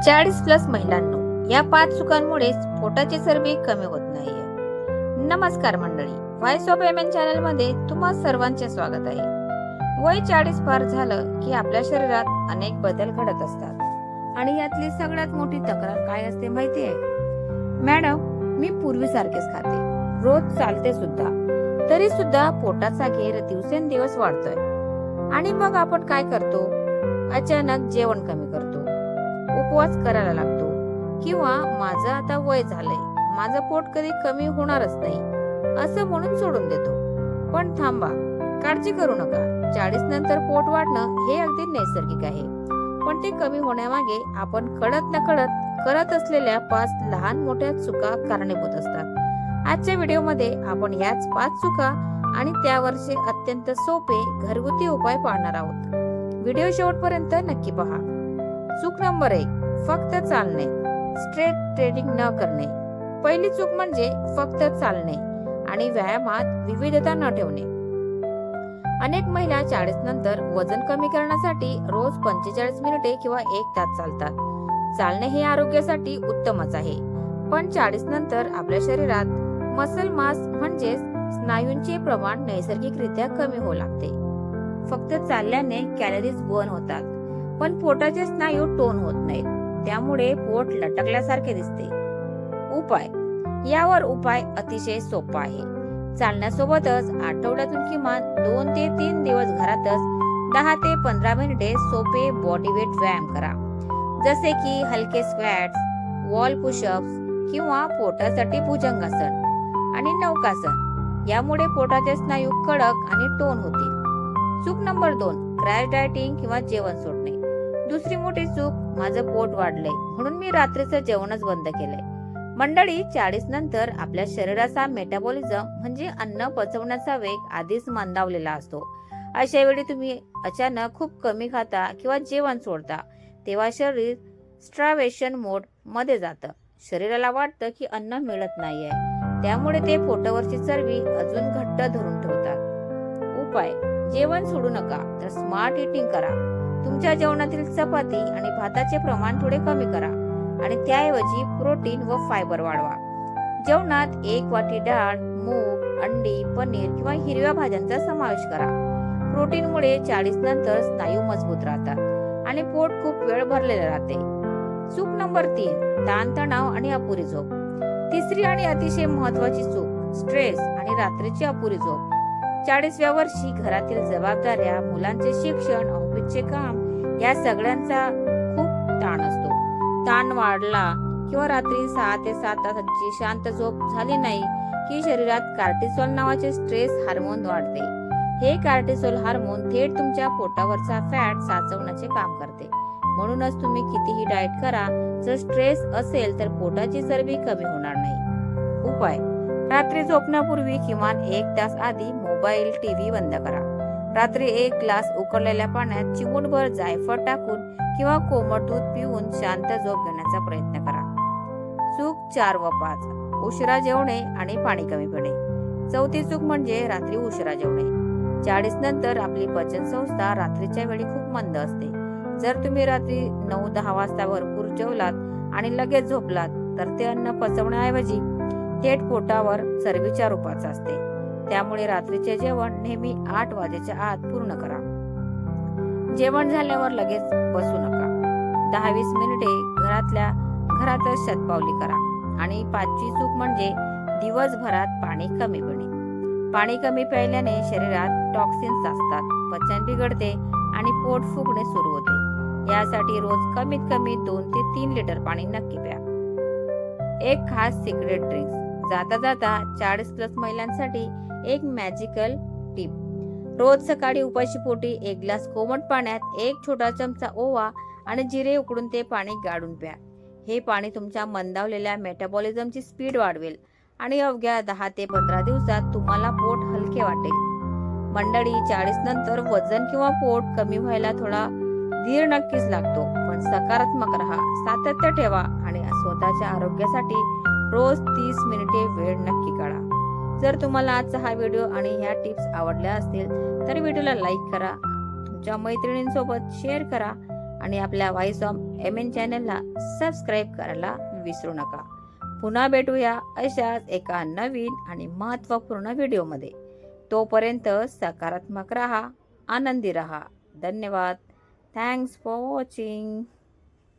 40 plus महिलांनो, या 5 चुकांमुळेच पोटाची चरबी कमी होत नाहीये। नमस्कार मंडळी, व्हॉइस ऑफ एमएन चॅनल मध्ये तुम्हा सर्वांचे स्वागत आहे। वय 40 पार झालं की आपल्या शरीरात अनेक बदल घडत असतात आणि यातली सगळ्यात मोठी तक्रार काय असते माहितीये? मॅडम, मी पूर्वीसारखेच खाते, रोज चालते सुद्धा, तरी सुद्धा पोटाचा घेर दिवसेंदिवस वाढतोय। आणि मग आपण काय करतो? अचानक जेवण कमी करतो, उपवास करायला लागतो, किंवा माझं आता वय झालंय, माझं पोट कधी कमी होणारच नाही असं म्हणून सोडून देतो। पण थांबा, काळजी करू नका। 40 नंतर पोट वाढणं हे अगदी नैसर्गिक आहे, पण ते कमी होण्यामागे आपण कळत नकळत करत असलेल्या 5 लहान मोठ्या चुका कारणीभूत असतात। आजच्या व्हिडिओमध्ये आपण याच 5 चुका आणि त्यावरचे अत्यंत सोपे घरगुती उपाय पाहणार आहोत। व्हिडिओ शेवटपर्यंत नक्की पहा। चूक नंबर 1, फक्त चालणे, स्ट्रेट ट्रेनिंग न करणे। पहिली चूक म्हणजे फक्त चालणे आणि व्यायामात विविधता न ठेवणे। अनेक महिला 40 नंतर वजन कमी करण्यासाठी रोज 45 मिनिटे किंवा 1 तास चालतात। चालणे हे आरोग्यासाठी उत्तमच आहे, पण 40 नंतर आपल्या शरीरात मसल मास म्हणजे स्नायूंचे प्रमाण नैसर्गिकरित्या कमी होऊ लागते। फक्त चालल्याने कॅलरीज बर्न होतात, पण पोटाचे स्नायू टोन होत नाहीत, त्यामुळे पोट लटकल्यासारखे दिसते। उपाय, यावर उपाय अतिशय सोपा आहे। चालण्यासोबतच आठवड्यातून किमान 2 ते 3 दिवस घरातच 10 ते 15 मिनिटे सोपे बॉडी वेट व्यायाम करा, जसे की हलके स्क्वॅट्स, वॉल पुशअप्स किंवा पोटासाठी भुजंगासन आणि नौकासन। यामुळे पोटाचे स्नायू कडक आणि टोन होतील। चूक नंबर 2, क्रॅश डायटिंग किंवा जेवण सोडणे। दुसरी मोठी चूक, माझं पोट वाढलंय म्हणून मी रात्रीचं जेवणच बंद केलंय। मंडळी, 40 नंतर आपल्या शरीराचा मेटाबॉलिझम म्हणजे अन्न पचवण्याचा वेग आधीच मंदावलेला असतो। अशा वेळी तुम्ही अचानक खूप कमी खाता किंवा जेवण सोडता, तेव्हा शरीर स्टार्वेशन मोड मध्ये जातं। शरीराला वाटतं की अन्न मिळत नाहीये, त्यामुळे ते पोटावरची चरबी अजून घट्ट धरून ठेवतात। उपाय, जेवण सोडू नका, तर स्मार्ट ईटिंग करा। तुमच्या जेवणातील चपाती आणि भाताचे प्रमाण थोडे कमी करा आणि त्याऐवजी प्रोटीन व फायबर वाढवा। जेवणात 1 वाटी डाळ, मूग, अंडी, पनीर किंवा हिरव्या भाज्यांचा समावेश करा। प्रोटीनमुळे 40 नंतर स्नायू मजबूत राहतात आणि पोट खूप वेळ भरलेले राहते। चूक नंबर 3, ताणतणाव आणि अपुरी झोप। तिसरी आणि अतिशय महत्वाची चूक, स्ट्रेस आणि रात्रीची अपुरी झोप। 40व्या वर्षी घरातील जबाबदाऱ्या, मुलांचे शिक्षण, ऑफिसचे काम या सगळ्यांचा खूप ताण असतो। ताण वाढला किंवा रात्री 6 ते 7 तासांची शांत झोप झाली नाही की शरीरात कार्टिसोल नावाचे स्ट्रेस हार्मोन वाढते। हे कार्टिसोल हार्मोन थेट तुमच्या पोटावरचा फॅट साचवण्याचे काम करते। म्हणूनच तुम्ही कितीही डाएट करा, जर स्ट्रेस असेल तर पोटाची चरबी कमी होणार नाही। उपाय, रात्री झोपण्यापूर्वी किमान 1 तास आधी मोबाईल, टीव्ही बंद करा। रात्री 1 ग्लास उकळलेल्या पाण्यात चिमूटभर जायफळ टाकून किंवा कोमट दूध पिऊन शांत झोप घेण्याचा प्रयत्न करा। चूक 4 व 5, उशिरा जेवणे आणि पाणी कमी पिणे। चौथी चूक म्हणजे रात्री उशिरा जेवणे। 40 नंतर आपली पचन संस्था रात्रीच्या वेळी खूप मंद असते। जर तुम्ही रात्री 9-10 वाजता भरपूर जेवलात आणि लगेच झोपलात, तर ते अन्न पचवण्याऐवजी थेट पोटावर चरबीच्या रूपाचं असते। त्यामुळे रात्रीचे जेवण नेहमी 8 वाजेच्या आत पूर्ण करा। जेवण झाल्यावर लगेच बसू नका। 10-20 मिनिटे घरातच शतपावली करा। आणि 5वी चूक म्हणजे दिवसभरात पाणी कमी पिणे। पाणी कमी प्यायल्याने शरीरात टॉक्सिन्स असतात, पचन बिघडते आणि पोट फुगणे सुरू होते। यासाठी रोज कमीत कमी 2 ते 3 लिटर पाणी नक्की प्या। एक खास सिक्रेट ड्रिंक्स, जाता जाता 40 प्लस महिलांसाठी एक मॅजिकल टिप, रोज सकाळी उपाशी पोटी 1 ग्लास कोमट पाण्यात 1 छोटा चमचा ओवा आणि जिरे उकळून ते पाणी गाळून प्या। हे पाणी तुमच्या मंदावलेल्या मेटाबॉलिझमची स्पीड वाढवेल आणि अवघ्या 10 ते 15 दिवसात तुम्हाला पोट हलके वाटेल। मंडळी, 40 नंतर वजन किंवा पोट कमी व्हायला थोडा धीर नक्कीच लागतो, पण सकारात्मक राहा, सातत्य ठेवा आणि स्वतःच्या आरोग्यासाठी रोज 30 मिनिटे वेळ नक्की काढा। जर तुम्हाला आजचा हा व्हिडिओ आणि ह्या टिप्स आवडल्या असतील तर व्हिडिओला लाईक करा, तुमच्या मैत्रिणींसोबत शेअर करा आणि आपल्या व्हॉइस ऑफ एमएन चॅनलला सबस्क्राईब करायला विसरू नका. पुन्हा भेटूया अशाच एका नवीन आणि महत्त्वपूर्ण व्हिडिओमध्ये. तोपर्यंत सकारात्मक राहा, आनंदी राहा. धन्यवाद. Thanks for watching.